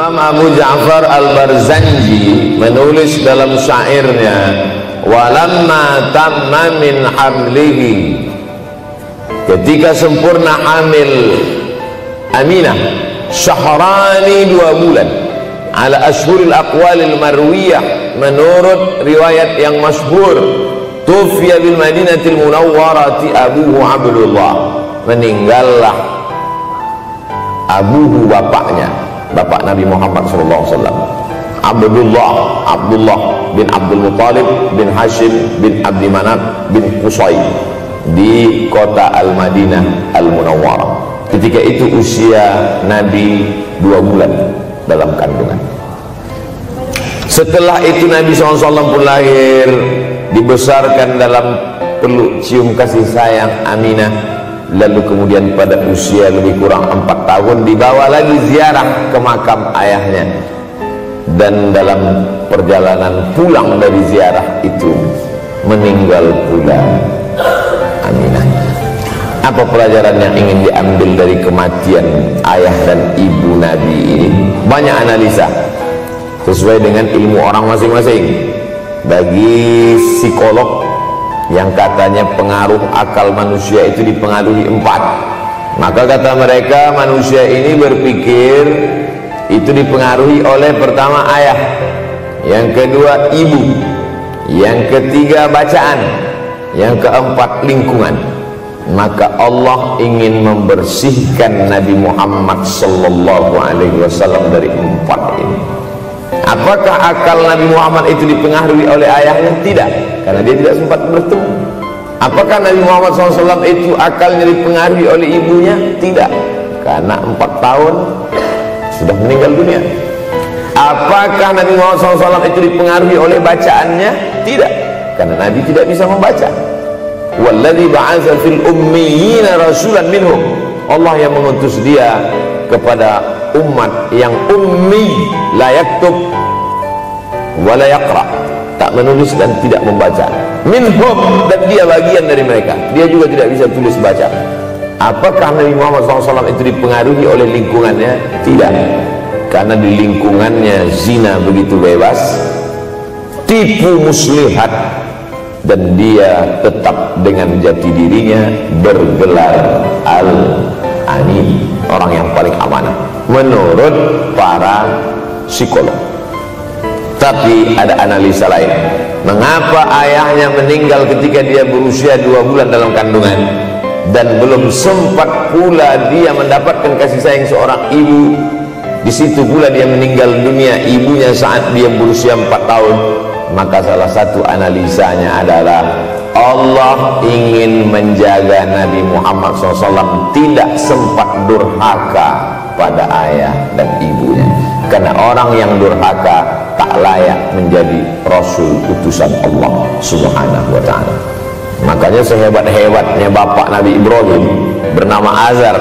Imam Abu Ja'far Al-Barzanji menulis dalam syairnya, walamma tamma min hamlihi, ketika sempurna hamil Aminah syahrani 2 bulan, ala ashhuril aqwalil marwiyah, menurut riwayat yang masyhur, tufiya bil madinatil munawwarati abuhu Abdullah, meninggallah abuhu, bapaknya, bapak Nabi Muhammad SAW, Abdullah bin Abdul Muttalib bin Hashim bin Abdi Manaf bin Qusay, di kota Al-Madinah Al-Munawwarah. Ketika itu usia Nabi 2 bulan dalam kandungan. Setelah itu Nabi SAW pun lahir, dibesarkan dalam peluk cium kasih sayang Aminah. Lalu kemudian pada usia lebih kurang 4 tahun dibawa lagi ziarah ke makam ayahnya. Dan dalam perjalanan pulang dari ziarah itu meninggal pula Aminah. Apa pelajaran yang ingin diambil dari kematian ayah dan ibu Nabi ini? Banyak analisa sesuai dengan ilmu orang masing-masing. Bagi psikolog yang katanya pengaruh akal manusia itu dipengaruhi 4, maka kata mereka manusia ini berpikir itu dipengaruhi oleh pertama ayah, yang kedua ibu, yang ketiga bacaan, yang keempat lingkungan. Maka Allah ingin membersihkan Nabi Muhammad sallallahu alaihi wasallam dari 4 ini. Apakah akal Nabi Muhammad itu dipengaruhi oleh ayahnya? Tidak, karena dia tidak sempat bertemu. Apakah Nabi Muhammad SAW itu akalnya dipengaruhi oleh ibunya? Tidak, karena 4 tahun sudah meninggal dunia. Apakah Nabi Muhammad SAW itu dipengaruhi oleh bacaannya? Tidak, karena Nabi tidak bisa membaca. Walladzi ba'atsa fil ummiyina rasulan minhum, Allah yang mengutus dia kepada umat yang ummi, la yaktub wa la yaqra, tak menulis dan tidak membaca. Minhum, dan dia bagian dari mereka, dia juga tidak bisa tulis baca. Apakah Nabi Muhammad SAW itu dipengaruhi oleh lingkungannya? Tidak, karena di lingkungannya zina begitu bebas, tipu muslihat, dan dia tetap dengan jati dirinya bergelar Al-Amin, orang yang paling amanah menurut para psikolog. Tapi ada analisa lain. Mengapa ayahnya meninggal ketika dia berusia 2 bulan dalam kandungan, dan belum sempat pula dia mendapatkan kasih sayang seorang ibu? Di situ pula dia meninggal dunia, ibunya saat dia berusia 4 tahun. Maka salah satu analisanya adalah Allah ingin menjaga Nabi Muhammad SAW tidak sempat durhaka pada ayah dan ibunya, karena orang yang durhaka tak layak menjadi Rasul utusan Allah Subhanahu wa ta'ala. Makanya sehebat-hebatnya bapak Nabi Ibrahim bernama Azar.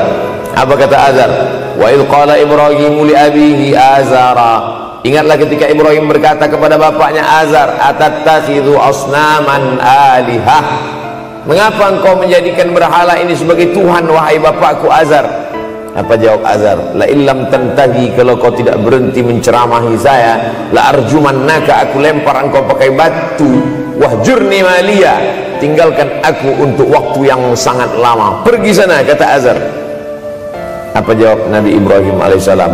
Apa kata Azar? Wa idh qala Ibrahimu li abihi Azara, ingatlah ketika Ibrahim berkata kepada bapaknya Azar, atattakhidhu asnaman alihah, mengapa engkau menjadikan berhala ini sebagai Tuhan wahai bapakku Azar? Apa jawab Azar? La illam tantahi, kalau kau tidak berhenti menceramahi saya, la arjumannaka, aku lempar engkau pakai batu, wahjurni maliya, tinggalkan aku untuk waktu yang sangat lama, pergi sana, kata Azar. Apa jawab Nabi Ibrahim alaihissalam?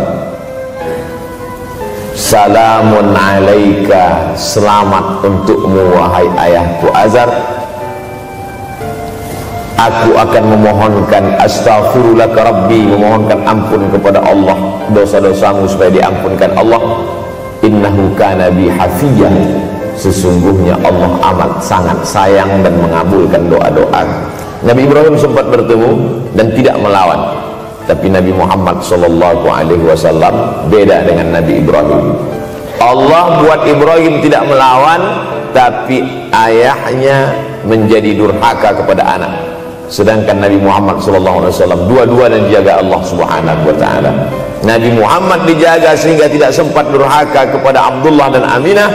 Salamun alaika, selamat untukmu wahai ayahku Azar. Aku akan memohonkan astaghfirulaka rabbi, memohonkan ampun kepada Allah dosa-dosamu supaya diampunkan Allah. Innahu kana bi hafiyah, sesungguhnya Allah amat sangat sayang dan mengabulkan doa-doa. Nabi Ibrahim sempat bertemu dan tidak melawan. Tapi Nabi Muhammad SAW beda dengan Nabi Ibrahim. Allah buat Ibrahim tidak melawan, tapi ayahnya menjadi durhaka kepada anak. Sedangkan Nabi Muhammad SAW dua-duanya dijaga Allah Subhanahu wa ta'ala. Nabi Muhammad dijaga sehingga tidak sempat durhaka kepada Abdullah dan Aminah,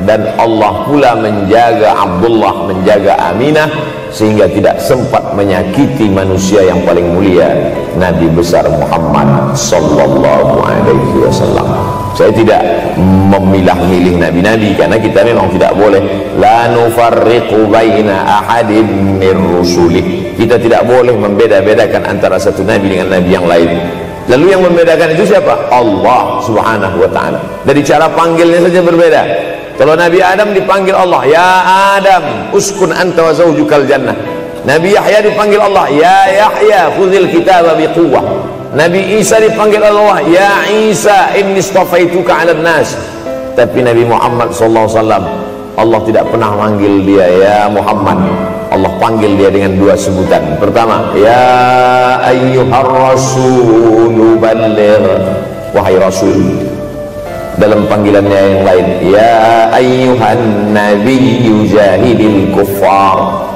dan Allah pula menjaga Abdullah, menjaga Aminah, sehingga tidak sempat menyakiti manusia yang paling mulia, Nabi besar Muhammad sallallahu alaihi wasallam. Saya tidak memilah-milih nabi-nabi, karena kita memang tidak boleh la nufarriqu baina ahadin mir rusulih. Kita tidak boleh membeda-bedakan antara satu nabi dengan nabi yang lain. Lalu yang membedakan itu siapa? Allah Subhanahu wa ta'ala. Dari cara panggilnya saja berbeda. Kalau Nabi Adam dipanggil Allah, ya Adam uskun anta wa zawjukal jannah. Nabi Yahya dipanggil Allah, ya Yahya khudhil kitaba biquwwah. Nabi Isa dipanggil Allah, ya Isa inni istafaituka 'alan nas. Tapi Nabi Muhammad sallallahu alaihi wasallam, Allah tidak pernah manggil dia ya Muhammad. Allah panggil dia dengan dua sebutan. Pertama, ya ayyuhar rasul balligh, wahai rasul. Dalam panggilannya yang lain, ya ayyuhan nabiyyu jahidil kuffar.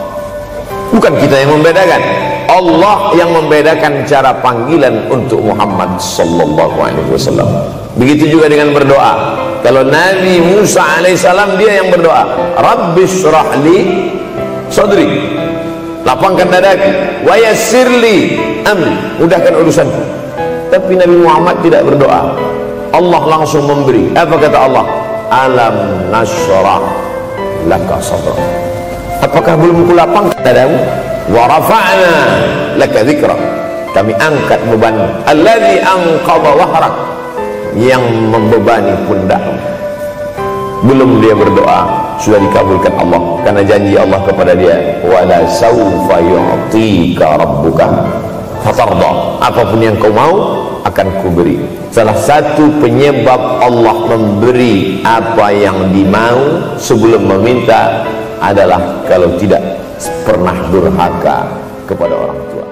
Bukan kita yang membedakan, Allah yang membedakan cara panggilan untuk Muhammad sallallahu alaihi wasallam. Begitu juga dengan berdoa. Kalau Nabi Musa alaihissalam, dia yang berdoa, Rabbi shrah li sadri, lapangkan dadaku, wa yassirli amri, mudahkan urusanku. Tapi Nabi Muhammad tidak berdoa, Allah langsung memberi. Apa kata Allah? Alam nashrah laka sadrak. Apakah belum kulapangkan dadamu? Wa rafa'na laka dzikrak, kami angkat beban. Alladzi anqadha dhahrak, yang membebani pundakmu. Belum dia berdoa, sudah dikabulkan Allah, karena janji Allah kepada dia, wala sawfa yu'tika rabbuka fatarda, apapun yang kau mau akan kuberi. Salah satu penyebab Allah memberi apa yang dimau sebelum meminta adalah kalau tidak pernah durhaka kepada orang tua.